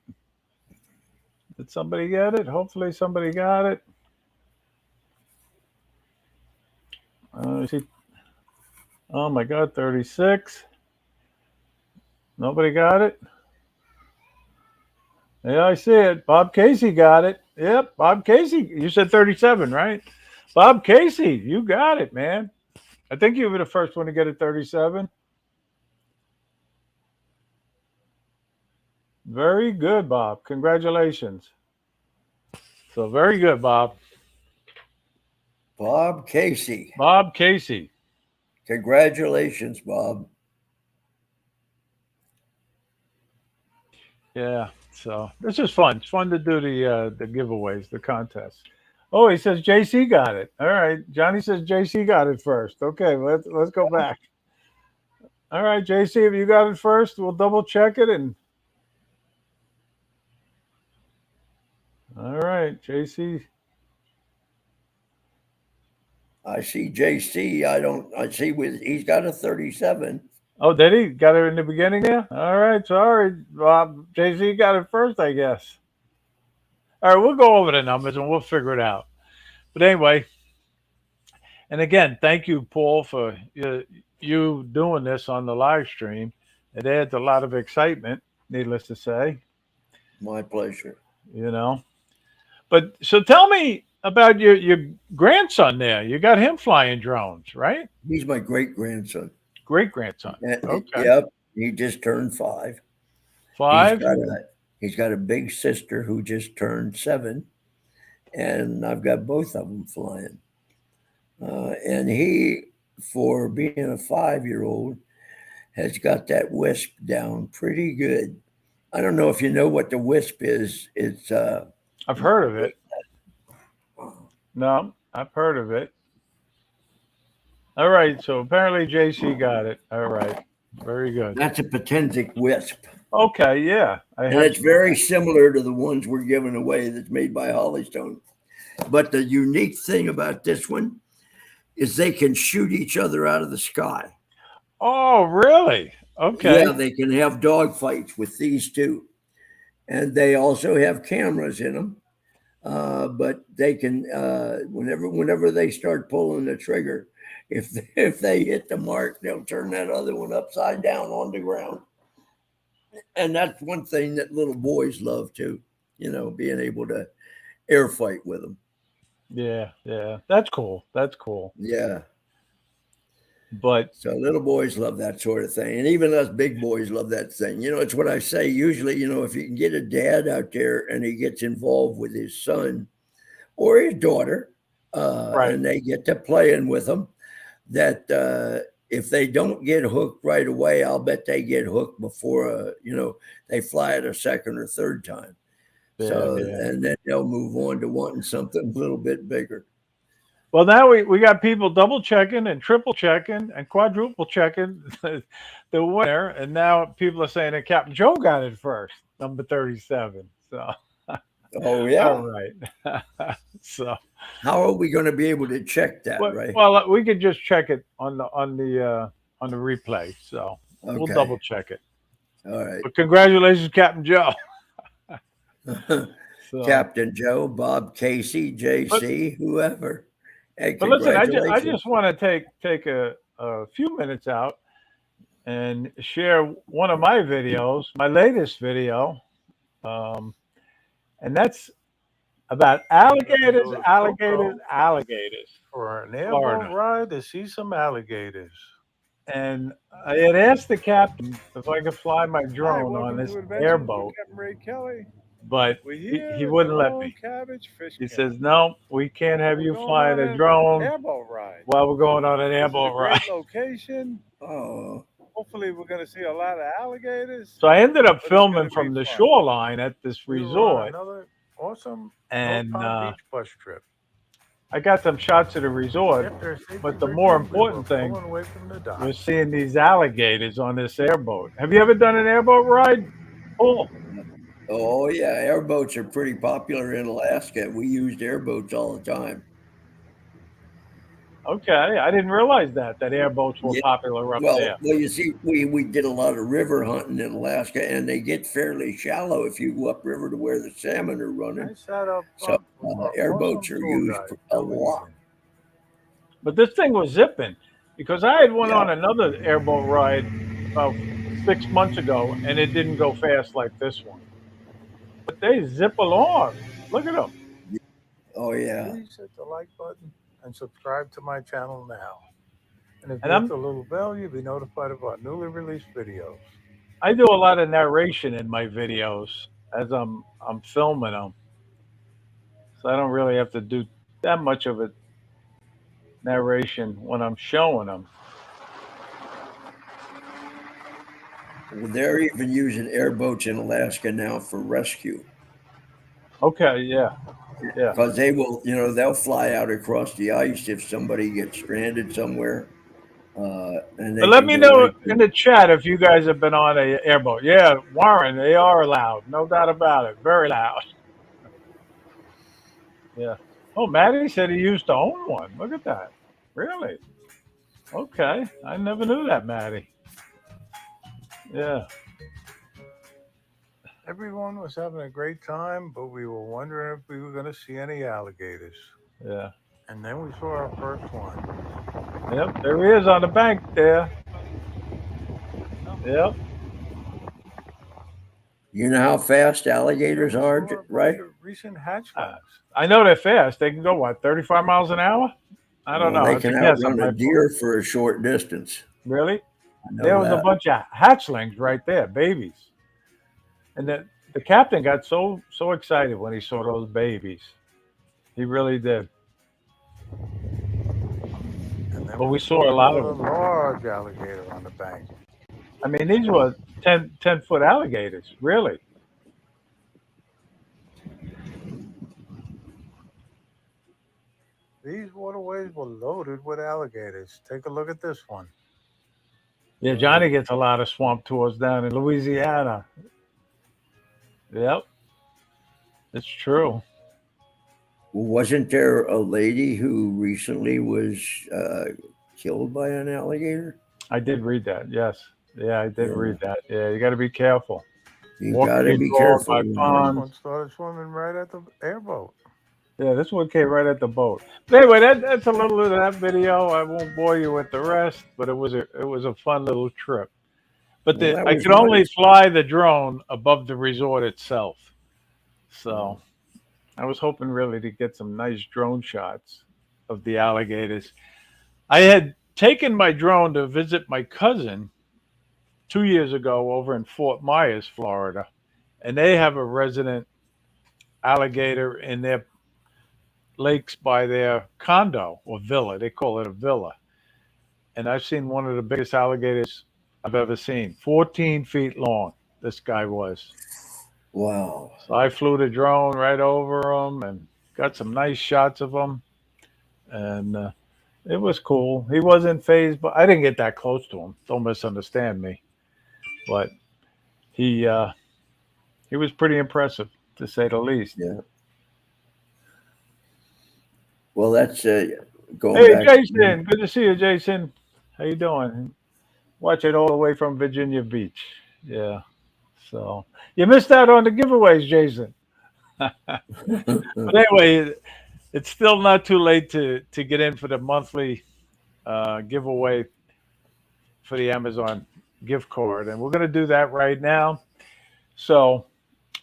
Did somebody get it? Hopefully somebody got it. I see. Oh my God, 36. Nobody got it? Yeah, I see it. Bob Casey got it. Yep, Bob Casey. You said 37, right? Bob Casey, you got it, man. I think you were the first one to get it 37. Very good, Bob. Congratulations. So very good, Bob. Bob Casey. Bob Casey. Congratulations, Bob. Yeah. So this is fun. It's fun to do the giveaways, the contests. Oh, he says JC got it. All right. Johnny says JC got it first. Okay, let's go back. All right, JC, if you got it first, we'll double check it and all right, JC. I see JC. I see he's got a 37. Oh, did he? Got it in the beginning there? All right, sorry. Bob JC got it first, I guess. All right, we'll go over the numbers and we'll figure it out. But anyway, and again, thank you, Paul, for you doing this on the live stream. It adds a lot of excitement, needless to say, My pleasure. you know. But so tell me about your grandson there. You got him flying drones, right? He's my great grandson. Great grandson. Okay. Yep, he just turned 5. He's 5. got a he's got a big sister who just turned 7, and I've got both of them flying. And he, for being a 5-year-old, has got that wisp down pretty good. I don't know if you know what the wisp is. It's I've heard of it. No, I've heard of it. All right. So apparently JC got it. All right. Very good. that's a Potenzic wisp. Okay. Yeah. I And have. it's very similar to the ones we're giving away that's made by Hollystone. But the unique thing about this one is they can shoot each other out of the sky. Oh, really? Yeah, Okay. they can have dog fights with these two. And they also have cameras in them. But they can whenever they start pulling the trigger, if they hit the mark, they'll turn that other one upside down on the ground. And that's one thing that little boys love too, being able to air fight with them. Yeah. Yeah. That's cool. That's cool. Yeah. But So little boys love that sort of thing. And even us big boys love that thing. It's what I say. Usually, if you can get a dad out there and he gets involved with his son or his daughter, right. and they get to playing with them, that if they don't get hooked right away, I'll bet they get hooked before, they fly it a second or third time. Yeah. So, Yeah. and then they'll move on to wanting something a little bit bigger. Well, now we got people double checking and triple checking and quadruple checking the winner, and now people are saying that Captain Joe got it first, number 37. So, Oh all yeah. right. So, How are we going to be able to check that, well, Ray? well, we could just check it on the replay. So we'll Okay. double check it. All right. But congratulations, Captain Joe. So, Captain Joe, Bob Casey, but JC, whoever. Hey, but listen, I congratulations. just want to take a few minutes out and share one of my videos, my latest video, um, and that's about We're gonna alligators, go to alligators, Coco alligators, for an airboat Florida. ride to see some alligators. And I had asked the captain if I could fly my Hi, drone on welcome this to Adventures with airboat, Captain Ray Kelly. but We're he here at the wouldn't let Long me. Cabbage Fish He Camp. says, "No, we can't have We're you going flying on a an drone airboat ride. while we're going on an This is a airboat ride." great location. Oh, Hopefully, we're going to see a lot of alligators, So I ended up but it's going filming to be from the fun. shoreline at this We were on resort, another awesome North and Palm Beach bus trip. I got some shots of the resort. After a safety But the more briefing, we were important thing pulling away from the dock. was seeing these alligators on this airboat. Have you ever done an airboat ride? Oh, oh yeah. Airboats are pretty popular in Alaska. We used airboats all the time. okay. I didn't realize that airboats were Yeah. popular up Well, there. well, you see, we did a lot of river hunting in Alaska, and they get fairly shallow if you go upriver to where the salmon are running. I sat up So front with our airboats awesome are tour used guide, a Bill lot. Egan. But this thing was zipping because I had went Yeah. on another airboat ride about 6 months ago, and it didn't go fast like this one. But they zip along. Look at them. Oh yeah. Please hit the like button and subscribe to my channel now. And if And you hit the little bell, you'll be notified of our newly released videos. I do a lot of narration in my videos as I'm filming them, so I don't really have to do that much of a narration when I'm showing them. Well, they're even using airboats in Alaska now for rescue Okay, yeah, yeah. because they will, they'll fly out across the ice if somebody gets stranded somewhere, and But they let can me go know right in to. the chat if you guys have been on a airboat. Yeah, Warren, they are loud, no doubt about it. Very loud. Yeah. Oh, Maddie said he used to own one. Look at that. Really? Okay. I never knew that, Maddie. Yeah. Everyone was having a great time, but we were wondering if we were going to see any alligators. Yeah. And then we saw our first one. Yep. There he is on the bank there. Yep. You know how fast alligators Then we are, saw a bunch right? of recent hatchlings. I know they're fast. They can go, what, 35 miles an hour? I don't Well, know. they That's a can guess on outrun a my part. deer for a short distance. Really? I know There was a that. bunch of hatchlings right there, babies. And the captain got so excited when he saw those babies. He really did. And then But we we saw saw a lot of another them. large alligator on the bank. I mean, these were 10-foot alligators, really. These waterways were loaded with alligators. Take a look at this one. Yeah, Johnny gets a lot of swamp tours down in Louisiana. Yep, it's true. Well, wasn't there a lady who recently was killed by an alligator? I did read that. Yes. Yeah, I did Yeah. read that. Yeah, you got to be careful. You Walk got to your be dog careful. by This ponds. one started swimming right at the airboat. Yeah, this one came right at the boat. But anyway, that's a little of that video. I won't bore you with the rest, but it was a fun little trip. But Well, that I was could only nice. fly the drone above the resort itself. So I was hoping really to get some nice drone shots of the alligators. I had taken my drone to visit my cousin 2 years ago over in Fort Myers, Florida, and they have a resident alligator in their lakes by their condo or villa. They call it a villa. And I've seen one of the biggest alligators I've ever seen, 14 feet long. This guy was. Wow. So I flew the drone right over him and got some nice shots of him. and it was cool. He wasn't phased, but I didn't get that close to him. Don't misunderstand me. But he uh, he was pretty impressive, to say the least. Yeah. Well, that's going Hey, back. Jason, good to see you, Jason. How you doing? Watch it all the way from Virginia Beach. Yeah. So you missed out on the giveaways, Jason. But anyway, it's still not too late to get in for the monthly giveaway for the Amazon gift card, and we're going to do that right now. So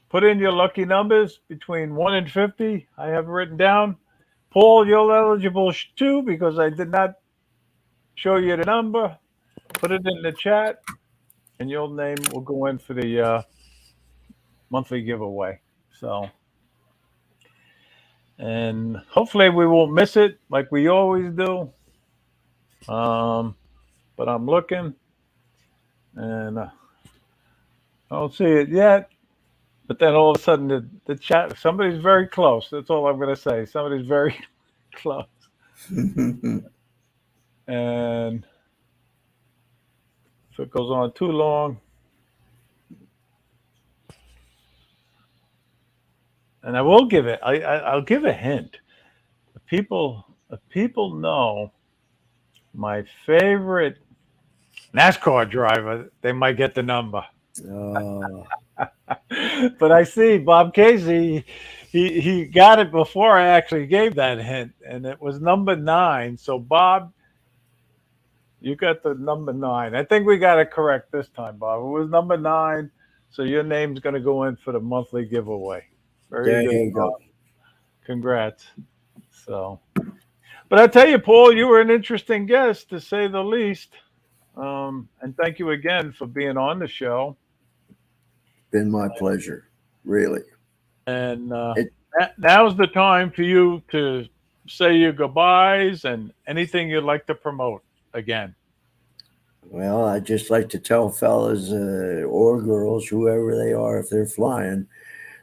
put in your lucky numbers between 1 and 50. I have written down. Paul, you're eligible too because I did not show you the number. Put it in the chat, and your name will go in for the monthly giveaway. So, and hopefully we won't miss it like we always do. Um, but I'm looking, and I don't see it yet. But then all of a sudden, the chat, somebody's very close. That's all I'm going to say. Somebody's very close. And if it goes on too long, and I will give it, I'll give a hint. If people know my favorite NASCAR driver, they might get the number. uh, But I see Bob Casey, he got it before I actually gave that hint, and it was number 9. So Bob, you got the number 9. I think we got it correct this time, Bob. It was number 9. So your name's going to go in for the monthly giveaway. Very there good, you Bob. go. Congrats. So, but I tell you, Paul, you were an interesting guest to say the least. And thank you again for being on the show. Been my pleasure, really. And It, now's the time for you to say your goodbyes and anything you'd like to promote again. well, I just like to tell fellas or girls, whoever they are, if they're flying,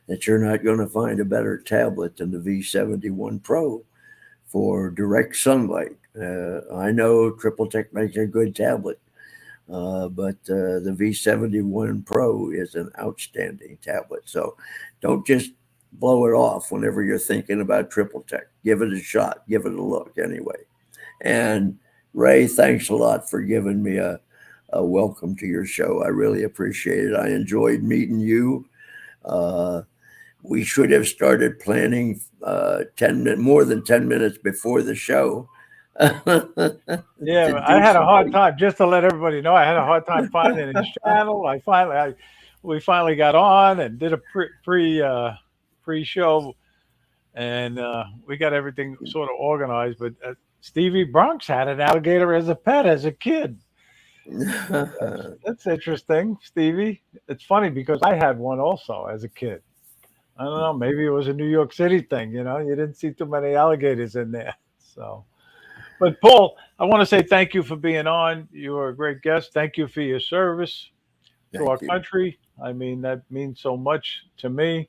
that you're not going to find a better tablet than the V71 Pro for direct sunlight. I know Triple Tech makes a good tablet, but the V71 Pro is an outstanding tablet. So don't just blow it off whenever you're thinking about Triple Tech. Give it a shot, give it a look anyway. And Ray, thanks a lot for giving me a welcome to your show. I really appreciate it. I enjoyed meeting you. Uh, we should have started planning more than 10 minutes before the show Yeah, to I do had a some hard things. time. Just to let everybody know, I had a hard time finding his channel. We finally got on and did a pre show, and we got everything sort of organized. But Stevie Bronx had an alligator as a pet as a kid. That's interesting, Stevie. It's funny because I had one also as a kid. I don't know, maybe it was a New York City thing. You didn't see too many alligators in there. So, but Paul, I want to say thank you for being on. You were a great guest. Thank you for your service to our Thank you. country. I mean, that means so much to me.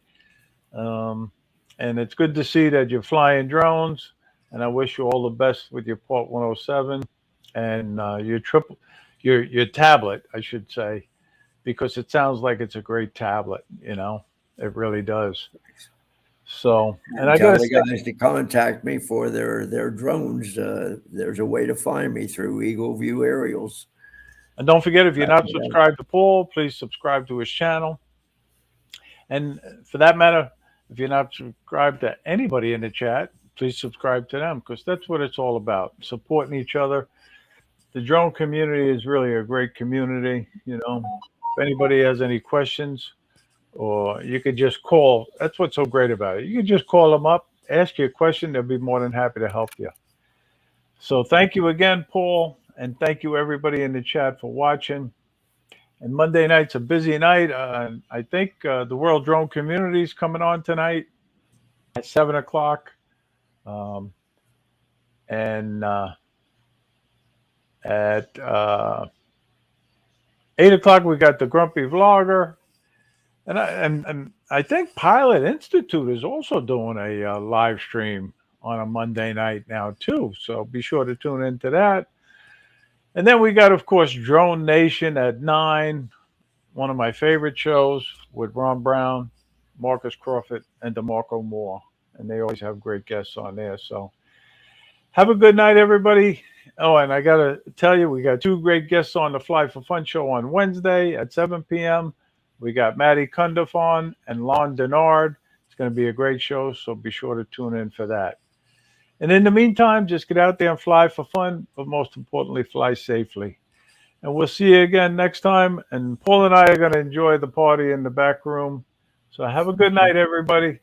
Um, and it's good to see that you're flying drones. And I wish you all the best with your Part 107 and your tablet, I should say, because it sounds like it's a great tablet. It really does. So, and And I got tell to the say, guys to contact me for their drones. There's a way to find me through Eagle View Aerials. and don't forget, if you're Track not me down. subscribed to Paul, please subscribe to his channel. And for that matter, if you're not subscribed to anybody in the chat, please subscribe to them because that's what it's all about, supporting each other. The drone community is really a great community. If anybody has any questions, or you could just call. That's what's so great about it. You can just call them up, ask you a question. They'll be more than happy to help you. So thank you again, Paul, and thank you everybody in the chat for watching. And Monday night's a busy night. I think the World Drone Community is coming on tonight at 7 o'clock, um, and at 8 o'clock we got the Grumpy Vlogger, and I think Pilot Institute is also doing a live stream on a Monday night now too. So be sure to tune into that. And then we got, of course, Drone Nation at 9, one of my favorite shows with Ron Brown, Marcus Crawford, and DeMarco Moore. And they always have great guests on there. So have a good night, everybody. Oh, and I got to tell you, we got two great guests on the Fly for Fun show on Wednesday at 7 p.m. We got Maddie Cundiff on and Lon Denard. It's going to be a great show, so be sure to tune in for that. And in the meantime, just get out there and fly for fun, but most importantly, fly safely. And we'll see you again next time. And Paul and I are going to enjoy the party in the back room. So have a good night, everybody.